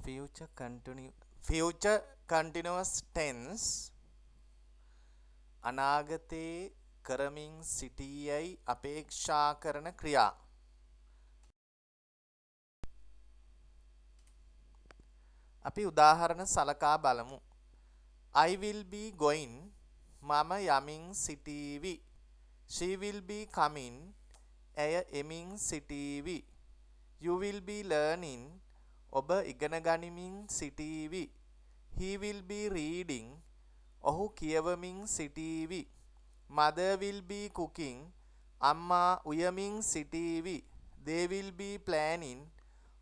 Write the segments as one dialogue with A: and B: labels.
A: future continuous tense අනාගතේ කරමින් සිටීයයි අපේක්ෂා කරන ක්‍රියා. අපි උදාහරණ සලකා බලමු. I will be going මම යමින් සිටීවි. She will be coming ඇය එමින් සිටීවි. You will be learning ඔබ ඉගෙන ගනිමින් සිටීවි. He will be reading ඔහු කියවමින් සිටීවි. Mother will be cooking අම්මා උයමින් සිටීවි. They will be planning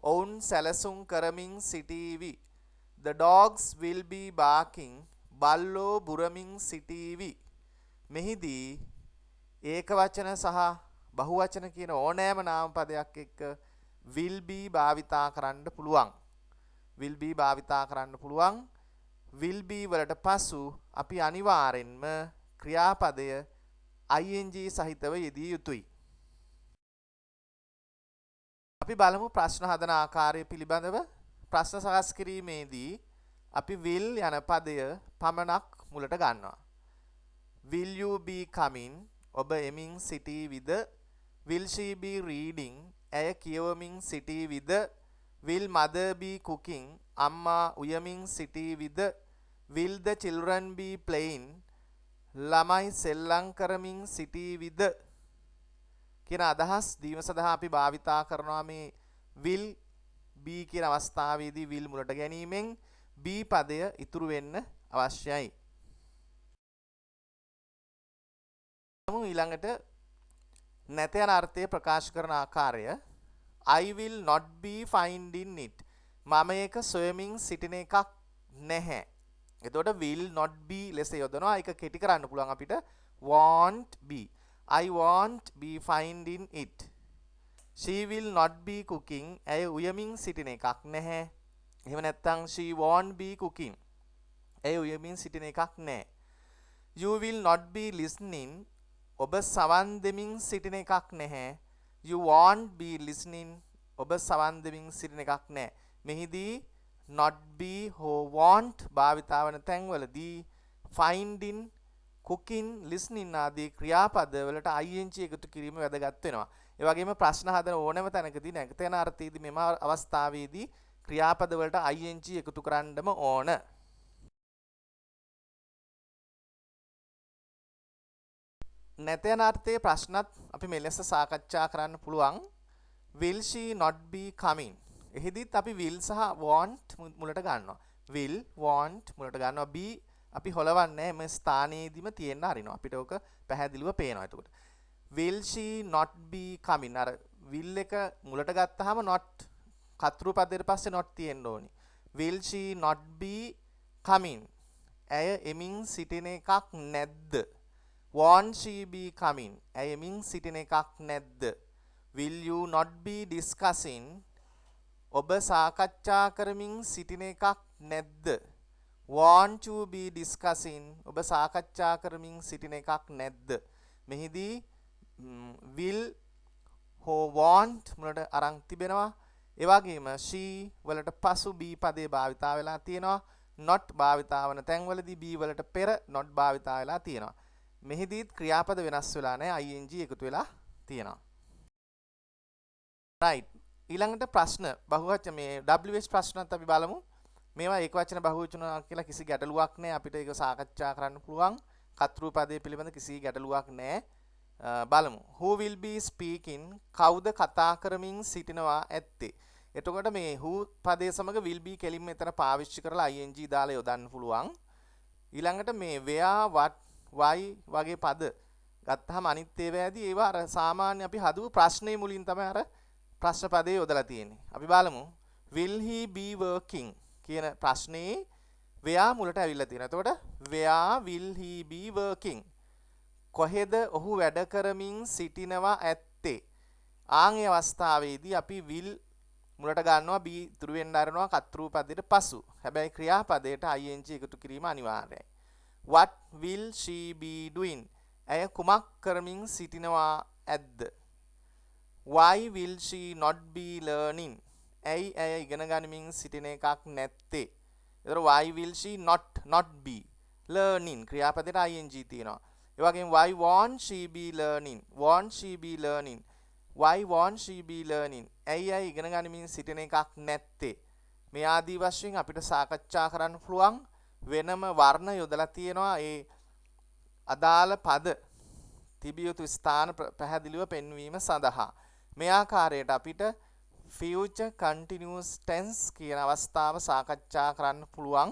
A: ඔවුන් සැලසුම් කරමින් සිටීවි. The dogs will be barking බල්ලෝ බුරමින් සිටීවි. මෙහිදී ඒකවචන සහ බහුවචන කියන ඕනෑම නාමපදයක් එක්ක will be භාවිතා කරන්න පුළුවන්. will be භාවිතා කරන්න පුළුවන්. will be වලට පසු අපි අනිවාර්යෙන්ම ක්‍රියාපදය ing සහිතව යෙදිය යුතුයි. අපි බලමු ප්‍රශ්න හදන ආකාරය පිළිබඳව. ප්‍රශ්න සකස් කිරීමේදී අපි will යන පදය පමණක් මුලට ගන්නවා. will you be coming ඔබ එමින් සිටීවිද? will she be reading ඇය කියවමින් සිටීවිද? will mother be cooking අම්මා උයමින් සිටීවිද? will the children be playing ළමයි සෙල්ලම් කරමින් සිටීවිද? කියන අදහස් දීම සඳහා අපි භාවිතා කරනවා මේ will be කියන අවස්ථාවේදී will මුලට ගැනීමෙන් be පදය ඉතුරු වෙන්න අවශ්‍යයි. ඊළඟට නැත යන අර්ථය ප්‍රකාශ කරන ආකාරය I will not be finding it මම ඒක සොයමින් සිටින එකක් නැහැ. එතකොට will not be ලෙස යොදනවා. ඒක කෙටි කරන්න පුළුවන් අපිට won't be. I won't be finding it. She will not be cooking ඇය උයමින් සිටින එකක් නැහැ. එහෙම නැත්නම් she won't be cooking ඇය උයමින් සිටින එකක් නැහැ. You will not be listening ඔබ සවන් දෙමින් සිටින එකක් නැහැ. You won't be listening ඔබ සවන් දෙමින් සිටින එකක් නැහැ. මෙහිදී not be හෝ won't භාවිතා වන තැන්වලදී finding, cooking, listening ආදී ක්‍රියාපද වලට ing එකතු කිරීම වැදගත් වෙනවා. ඒ වගේම ප්‍රශ්න හදන ඕනෑම තැනකදී නැගත යන අර්ථයේදී මෙම අවස්ථාවේදී ක්‍රියාපද වලට ing එකතු කරන්නම ඕන. නැත යන අර්ථයේ ප්‍රශ්නත් අපි මෙලෙස සාකච්ඡා කරන්න පුළුවන්. will she not be coming එහිදීත් අපි will සහ want මුලට ගන්නවා. will want මුලට ගන්නවා. be අපි හොලවන්නේ මේ ස්ථානයේදීම තියෙන්න අරිනවා. අපිට ඕක පැහැදිලිව පේනවා. එතකොට will she not be coming අර will එක මුලට ගත්තාම not කතරු පදයට පස්සේ not තියෙන්න ඕනි. will she not be coming ඇය එමින් සිටින එකක් නැද්ද? won't she be coming ඇය එමින් සිටින එකක් නැද්ද? will you not be discussing ඔබ සාකච්ඡා කරමින් සිටින එකක් නැද්ද? won't you be discussing ඔබ සාකච්ඡා කරමින් සිටින එකක් නැද්ද? මෙහිදී will හෝ want මුලට අරන් තිබෙනවා. ඒ වගේම she වලට පසු be පදේ භාවිතා වෙලා තියෙනවා. not භාවිතා වන තැන්වලදී be වලට පෙර not භාවිතා වෙලා තියෙනවා. මෙහිදීත් ක්‍රියාපද වෙනස් වෙලා නැහැ. ing එකතු වෙලා තියෙනවා. right. ඊළඟට ප්‍රශ්න බහුවචන මේ WH ප්‍රශ්නත් අපි බලමු. මේවා ඒකවචන බහුවචන කියලා කිසි ගැටලුවක් නැහැ. අපිට ඒක සාකච්ඡා කරන්න පුළුවන්. කතෘ පදයේ පිළිබඳ කිසි ගැටලුවක් නැහැ. බලමු. who will be speaking කවුද කතා කරමින් සිටිනවා ඇත්තේ? එතකොට මේ who පදයේ සමග will be කෙලින්ම එතන පාවිච්චි කරලා ing දාලා යොදන්න පුළුවන්. ඊළඟට මේ where what why වගේ පද ගත්තාම අනිත් ඒවාදී ඒවා අර සාමාන්‍ය අපි හදුව ප්‍රශ්නේ මුලින් තමයි අර ප්‍රශ්න පදේ යොදලා තියෙන්නේ. අපි බලමු will he be working කියන ප්‍රශ්නේ where මුලට ඇවිල්ලා තියෙනවා. එතකොට where will he be working කොහෙද ඔහු වැඩ කරමින් සිටිනවා ඇත්තේ? ආන් ඒ අවස්ථාවේදී අපි will මුලට ගන්නවා be ඉතුරු වෙන්න ආරනවා කතෘ පදයට පසු. හැබැයි ක්‍රියාපදයට ing එකතු කිරීම අනිවාර්යයි. what will she be doing ඇය කුමක් කරමින් සිටිනවා ඇද්ද? why will she not be learning ඇයි ඇය ඉගෙන ගනිමින් සිටින එකක් නැත්තේ. එතකොට why will she not be learning ක්‍රියාපදයට ing තියෙනවා. ඒ වගේම why won't she be learning why won't she be learning ඇයි ඇයි ඉගෙන ගනිමින් සිටින එකක් නැත්තේ. මේ ආදී වශයෙන් අපිට සාකච්ඡා කරන්න පුළුවන් වෙනම වර්ණ යොදලා තියෙනවා ඒ අදාළ පද තිබිය යුතු ස්ථාන පැහැදිලිව පෙන්වීම සඳහා. මේ ආකාරයට අපිට future continuous tense කියන අවස්ථාව සාකච්ඡා කරන්න පුළුවන්.